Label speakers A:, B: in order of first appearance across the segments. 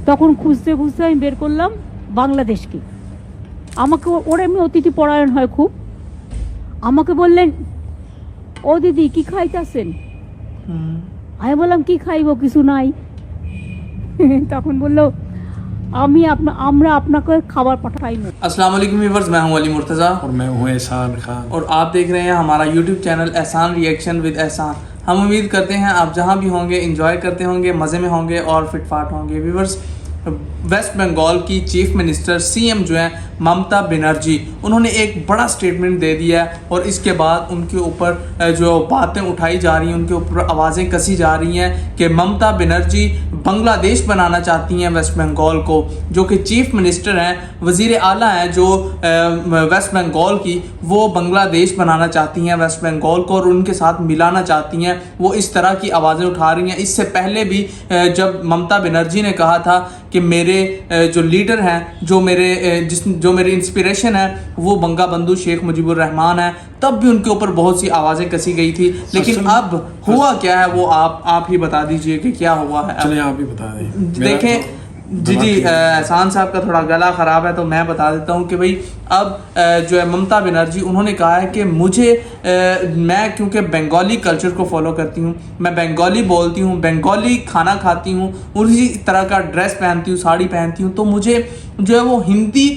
A: তখন খুঁজতে খুঁজতে আমি বের করলাম বাংলাদেশকে। আমাকে ওর এমনি অতিথি পরায়ণ হয় খুব। আমাকে বললেন, ও দিদি কি খাইতেছেন? আমি বললাম কি খাইব, কিছু নাই। তখন বললো আমরা আপনাকে খাবার পাঠাইনি।
B: अस्सलाम वालेकुम व्यूअर्स, मैं हूं अली मुर्तज़ा
C: और मैं हूँ एहसान खान
B: और आप देख रहे हैं हमारा यूट्यूब चैनल एहसान रिएक्शन विद एहसान। हम उम्मीद करते हैं आप जहां भी होंगे एंजॉय करते होंगे, मज़े में होंगे और फिटफाट होंगे। व्यूअर्स, वेस्ट बंगाल की चीफ मिनिस्टर सीएम जो है ममता बनर्जी, उन्होंने एक बड़ा स्टेटमेंट दे दिया है और इसके बाद उनके ऊपर जो बातें उठाई जा रही हैं, उनके ऊपर आवाज़ें कसी जा रही हैं कि ममता बनर्जी बांग्लादेश बनाना चाहती हैं वेस्ट बंगाल को। जो कि चीफ मिनिस्टर हैं, वज़ीर आला हैं जो वेस्ट बंगाल की, वो बांग्लादेश बनाना चाहती हैं वेस्ट बंगाल को और उनके साथ मिलाना चाहती हैं। वो इस तरह की आवाज़ें उठा रही हैं। इससे पहले भी जब ममता बनर्जी ने कहा था कि मेरे जो लीडर हैं, जो मेरी इंस्पिरेशन है, वो बंगा बंधु शेख मुजीबुर रहमान है, तब भी उनके ऊपर बहुत सी आवाज़ें कसी गई थी। लेकिन अब हुआ क्या है वो आप ही बता दीजिए कि क्या हुआ है।
C: चलिए आप ही बता दें।
B: देखें जी, एहसान साहब का थोड़ा गला ख़राब है तो मैं बता देता हूँ कि भाई अब जो है ममता बनर्जी, उन्होंने कहा है कि मैं क्योंकि बंगाली कल्चर को फॉलो करती हूँ, मैं बंगाली बोलती हूँ, बंगाली खाना खाती हूँ, उसी तरह का ड्रेस पहनती हूँ, साड़ी पहनती हूँ, तो मुझे जो है वो हिंदी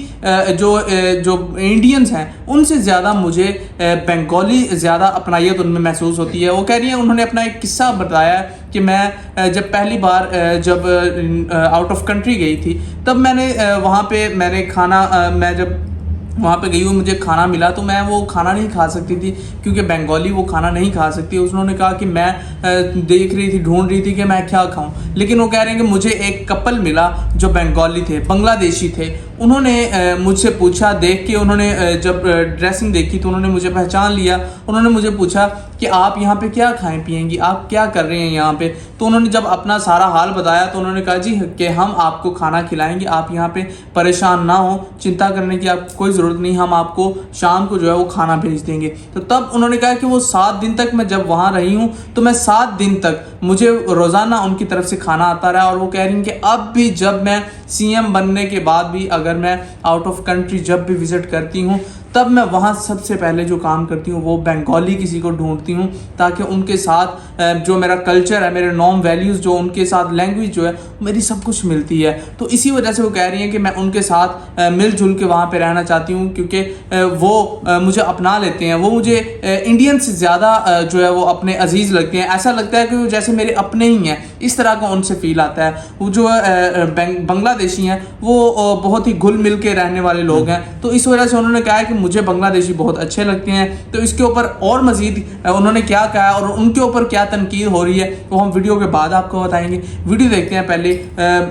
B: जो इंडियंस हैं उनसे ज़्यादा मुझे बंगाली ज़्यादा अपनाइत उनमें महसूस होती है। वो कह रही हैं, उन्होंने अपना एक किस्सा बताया कि मैं जब पहली बार जब आउट ऑफ कंट्री गई थी, तब मैंने वहाँ पे मैं जब वहाँ पे गई हूँ, मुझे खाना मिला तो मैं वो खाना नहीं खा सकती थी क्योंकि बंगाली वो खाना नहीं खा सकती। उन्होंने कहा कि मैं देख रही थी, ढूंढ रही थी कि मैं क्या खाऊं, लेकिन वो कह रहे हैं कि मुझे एक कपल मिला जो बंगाली थे, बांग्लादेशी थे। उन्होंने मुझसे पूछा, देख के उन्होंने जब ड्रेसिंग देखी तो उन्होंने मुझे पहचान लिया। उन्होंने मुझे पूछा कि आप यहाँ पे क्या खाएं पिएंगी, आप क्या कर रहे हैं यहाँ पे। तो उन्होंने जब अपना सारा हाल बताया तो उन्होंने कहा जी कि हम आपको खाना खिलाएंगे, आप यहाँ पे परेशान ना हो, चिंता करने की आप कोई ज़रूरत नहीं, हम आपको शाम को जो है वो खाना भेज देंगे। तो तब उन्होंने कहा कि वो 7 दिन तक मैं जब वहाँ रही हूँ तो मैं 7 दिन तक मुझे रोज़ाना उनकी तरफ से खाना आता रहा। और वो कह रही हैं कि अब भी जब मैं सीएम बनने के बाद भी अगर मैं आउट ऑफ कंट्री जब भी विज़िट करती हूँ, तब मैं वहाँ सबसे पहले जो काम करती हूँ वो बंगाली किसी को ढूंढती हूँ, ताकि उनके साथ जो मेरा कल्चर है, मेरे नॉर्म वैल्यूज़ जो उनके साथ लैंग्वेज जो है मेरी सब कुछ मिलती है। तो इसी वजह से वो कह रही हैं कि मैं उनके साथ मिलजुल के वहाँ पे रहना चाहती हूँ, क्योंकि वो मुझे अपना लेते हैं, वो मुझे इंडियन से ज़्यादा जो है वो अपने अजीज़ लगते हैं। ऐसा लगता है कि वो जैसे मेरे अपने ही हैं, इस तरह का उनसे फील आता है। वो जो बांग्लादेशी हैं वो बहुत ही घुल मिल के रहने वाले लोग हैं। तो इस वजह से उन्होंने कहा है कि मुझे बांग्लादेशी बहुत अच्छे लगते हैं। तो इसके ऊपर और मज़ीद उन्होंने क्या कहा और उनके ऊपर क्या तनकीद हो रही है वो हम वीडियो के बाद आपको बताएंगे। वीडियो देखते हैं पहले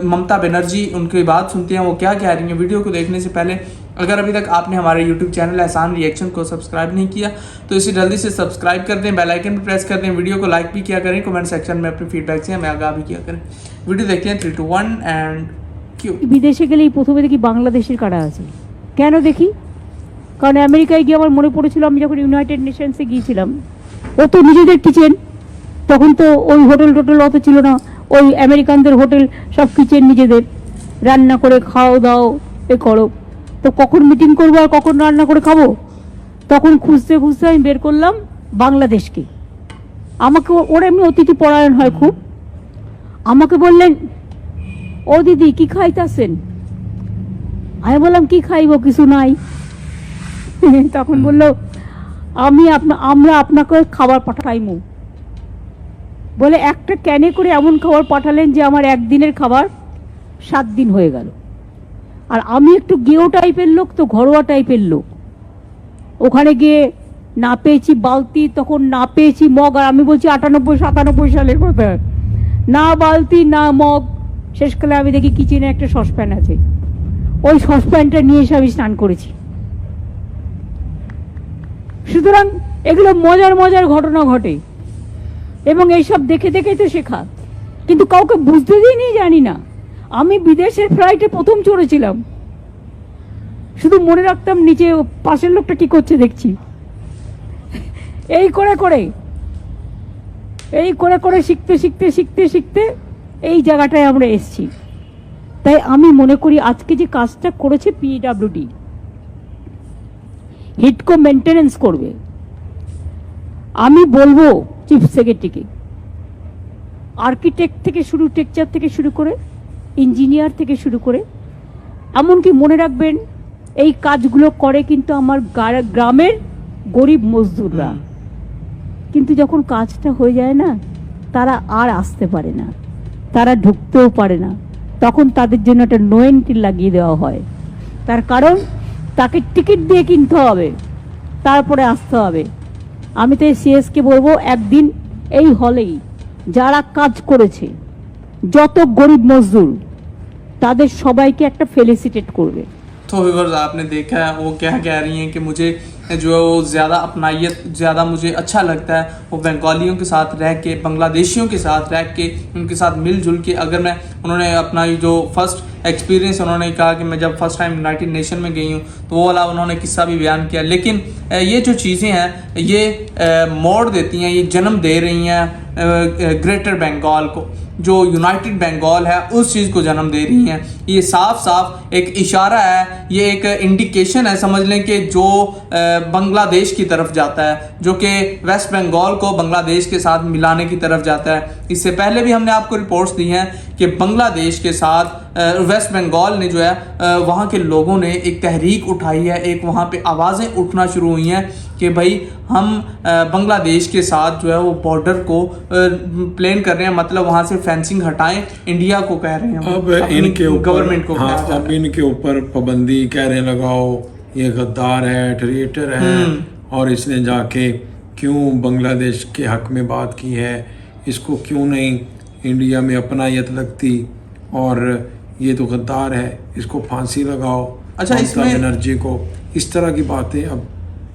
B: ममता बनर्जी, उनकी बात सुनते हैं वो क्या कह रही हैं। वीडियो को देखने से पहले अगर अभी तक आपने हमारे यूट्यूब चैनल एहसान रिएक्शन को सब्सक्राइब नहीं किया तो इसे जल्दी से सब्सक्राइब कर दें, बेल आइकन पर प्रेस कर दें, वीडियो को लाइक भी किया करें, कमेंट सेक्शन में अपने फीडबैक से हमें आगाह भी किया करें। वीडियो देखते हैं 3, 2, 1 एंड क्यों।
A: বিদেশে গেলেই প্রথমে দেখি বাংলাদেশের কারা আছে। কেন দেখি? কারণ আমেরিকায় গিয়ে আমার মনে পড়েছিল আমি যখন ইউনাইটেড নেশনসে গিয়েছিলাম, ও তো নিজেদের কিচেন, তখন তো ওই হোটেল অত ছিল না, ওই আমেরিকানদের হোটেল সব কিচেন নিজেদের, রান্না করে খাও দাও এ করো। তো কখন মিটিং করবো আর কখন রান্না করে খাবো, তখন খুঁজতে খুঁজতে আমি বের করলাম বাংলাদেশকে। আমাকে ওর এমনি অতিথি পরায়ণ হয় খুব। আমাকে বললেন, ও দিদি কি খাইতেছেন? আমি বললাম কি খাইব, কিছু নাই। তখন বললো আমরা আপনাকে খাবার পাঠাইমু বলে একটা ক্যানে করে এমন খাবার পাঠালেন যে আমার একদিনের খাবার 7 দিন হয়ে গেল। আর আমি একটু গেও টাইপের লোক, তো ঘরোয়া টাইপের লোক। ওখানে গিয়ে না পেয়েছি বালতি, তখন না পেয়েছি মগ, আর আমি বলছি 98-97 সালের কথা, না বালতি না মগ। শেষকালে আমি দেখি কিচেনে একটা সসপ্যান আছে, ওই সসপ্যানটা নিয়ে এসে আমি স্নান করেছি। সুতরাং এগুলো মজার মজার ঘটনা ঘটে এবং এইসব দেখে দেখেই তো শেখা, কিন্তু কাউকে বুঝতে দিইনি, জানি না। আমি বিদেশের ফ্লাইটে প্রথম চড়েছিলাম, শুধু মনে রাখতাম নিচে পাশের লোকটা কি করছে দেখছি। এই করে করে শিখতে শিখতে এই জায়গাটায় আমরা এসেছি। তাই আমি মনে করি আজকে যে কাজটা করেছে পিডব্লিউডি, হিডকো মেনটেনেন্স করবে, আমি বলবো চিফ সেক্রেটারিকে আর্কিটেক্ট থেকে শুরু, টেকচার থেকে শুরু করে, ইঞ্জিনিয়ার থেকে শুরু করে, এমনকি মনে রাখবেন এই কাজগুলো করে কিন্তু আমার গ্রামের গরিব মজদুররা। কিন্তু যখন কাজটা হয়ে যায় না, তারা আর আসতে পারে না, তারা ঢুকতেও পারে না, তখন তাদের জন্য একটা নো এন্ট্রি লাগিয়ে দেওয়া হয়। তার কারণ তাকে টিকিট দিয়ে কিনতে হবে, তারপরে আসতে হবে। আমি তো সিএসকে বলবো একদিন এই হলেই যারা কাজ করেছে, যত গরিব মজদুর, তাদের সবাইকে একটা ফেলিসিটেট করবে।
B: तो व्यूअर्स आपने देखा है वो क्या कह रही हैं कि मुझे जो है वो ज़्यादा अपनाइयत, ज़्यादा मुझे अच्छा लगता है वो बंगालियों के साथ रह के, बांग्लादेशियों के साथ रह के, उनके साथ मिलजुल के। अगर मैं, उन्होंने अपना ये जो फर्स्ट एक्सपीरियंस उन्होंने कहा कि मैं जब फर्स्ट टाइम यूनाइटेड नेशन में गई हूँ, तो वो वाला उन्होंने किस्सा भी बयान किया। लेकिन ये जो चीज़ें हैं ये मोड़ देती हैं, ये जन्म दे रही हैं ग्रेटर बंगाल को, जो यूनाइटेड बंगाल है उस चीज़ को जन्म दे रही हैं। ये साफ साफ एक इशारा है, ये एक इंडिकेशन है, समझ लें कि जो बांग्लादेश की तरफ जाता है, जो कि वेस्ट बंगाल को बांग्लादेश के साथ मिलाने की तरफ जाता है। इससे पहले भी हमने आपको रिपोर्ट्स दी हैं कि बांग्लादेश के साथ वेस्ट बंगाल ने जो है वहाँ के लोगों ने एक तहरीक उठाई है, एक वहाँ पे आवाज़ें उठना शुरू हुई हैं कि भाई हम बांग्लादेश के साथ जो है वो बॉर्डर को प्लान कर रहे हैं, मतलब वहाँ से फेंसिंग हटाएं, इंडिया को कह रहे हैं,
C: अब इनके ऊपर,
B: गवर्नमेंट को
C: हाँ, अब इनके ऊपर पाबंदी कह रहे लगाओ, ये गद्दार है, ट्रेटर है, और इसने जाके क्यों बांग्लादेश के हक में बात की है, इसको क्यों नहीं इंडिया में अपनायत लगती, और ये तो गद्दार है, इसको फांसी लगाओ।
B: अच्छा, इसमें
C: बनर्जी को, इस तरह की बातें अब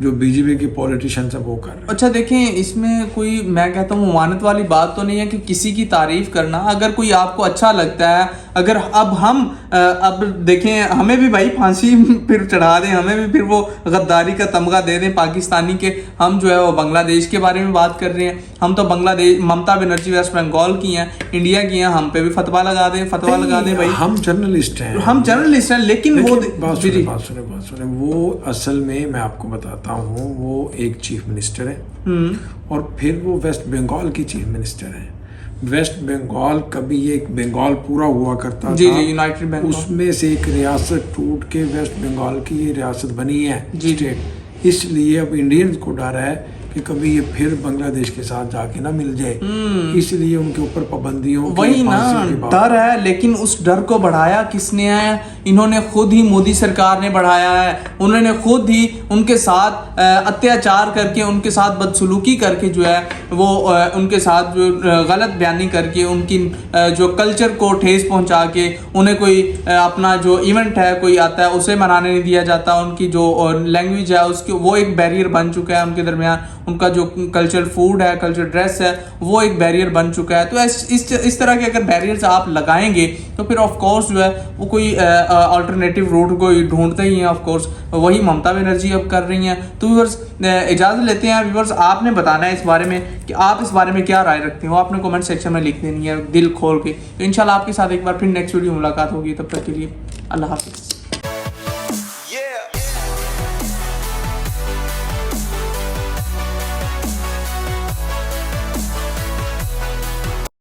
C: जो बीजेपी के पॉलिटिशियन है वो कर रहे हैं।
B: अच्छा देखें, इसमें कोई, मैं कहता हूँ मुमानत वाली बात तो नहीं है कि किसी की तारीफ करना। अगर कोई आपको अच्छा लगता है, अगर अब हम अब देखें, हमें भी भाई फांसी फिर चढ़ा दें, हमें भी फिर वो गद्दारी का तमगा दे दें पाकिस्तानी के, हम जो है वो बांग्लादेश के बारे में बात कर रहे हैं। हम तो बांग्लादेश, ममता बनर्जी वेस्ट बंगाल की हैं, इंडिया की हैं, हम पे भी फतवा लगा दें, फतवा लगा दें भाई।
C: हम जर्नलिस्ट हैं,
B: हम जर्नलिस्ट हैं, लेकिन वो
C: बात सुने, वो असल में मैं आपको बताता हूँ, वो एक चीफ मिनिस्टर है, और फिर वो वेस्ट बंगाल की चीफ मिनिस्टर है। वेस्ट बंगाल कभी एक बंगाल पूरा हुआ करता था,
B: यूनाइटेड बंगाल,
C: उसमें से एक रियासत टूट के वेस्ट बंगाल की ये रियासत बनी है, स्टेट। इसलिए अब इंडियंस को डर है कि कभी ये फिर बांग्लादेश के साथ जाके ना मिल जाए, इसलिए उनके ऊपर पाबंदियों,
B: वही ना डर है। लेकिन उस डर को बढ़ाया किसने है? इन्होंने खुद ही, मोदी सरकार ने बढ़ाया है। उन्होंने खुद ही उनके साथ अत्याचार करके, उनके साथ बदसलूकी करके जो है वो उनके साथ जो गलत बयानी करके, उनकी जो कल्चर को ठेस पहुंचा के, उन्हें कोई अपना जो इवेंट है कोई आता है उसे मनाने नहीं दिया जाता, उनकी जो लैंग्वेज है उसकी, वो एक बैरियर बन चुका है उनके दरमियान। उनका जो कल्चर फूड है, कल्चर ड्रेस है, वो एक बैरियर बन चुका है। तो इस तरह के अगर बैरियर्स आप लगाएंगे तो फिर ऑफ कोर्स जो है वो कोई अल्टरनेटिव रूट को ढूंढते ही हैं। ऑफ कोर्स वही ममता बनर्जी अब कर रही हैं। तो व्यूअर्स इजाज़त लेते हैं। व्यूअर्स आपने बताना है इस बारे में कि आप इस बारे में क्या राय रखते हो, आपने कमेंट सेक्शन में लिख देनी है दिल खोल के। तो इंशाल्लाह आपके साथ एक बार फिर नेक्स्ट वीडियो मुलाकात होगी, तब तक के लिए अल्लाह हाफिज़।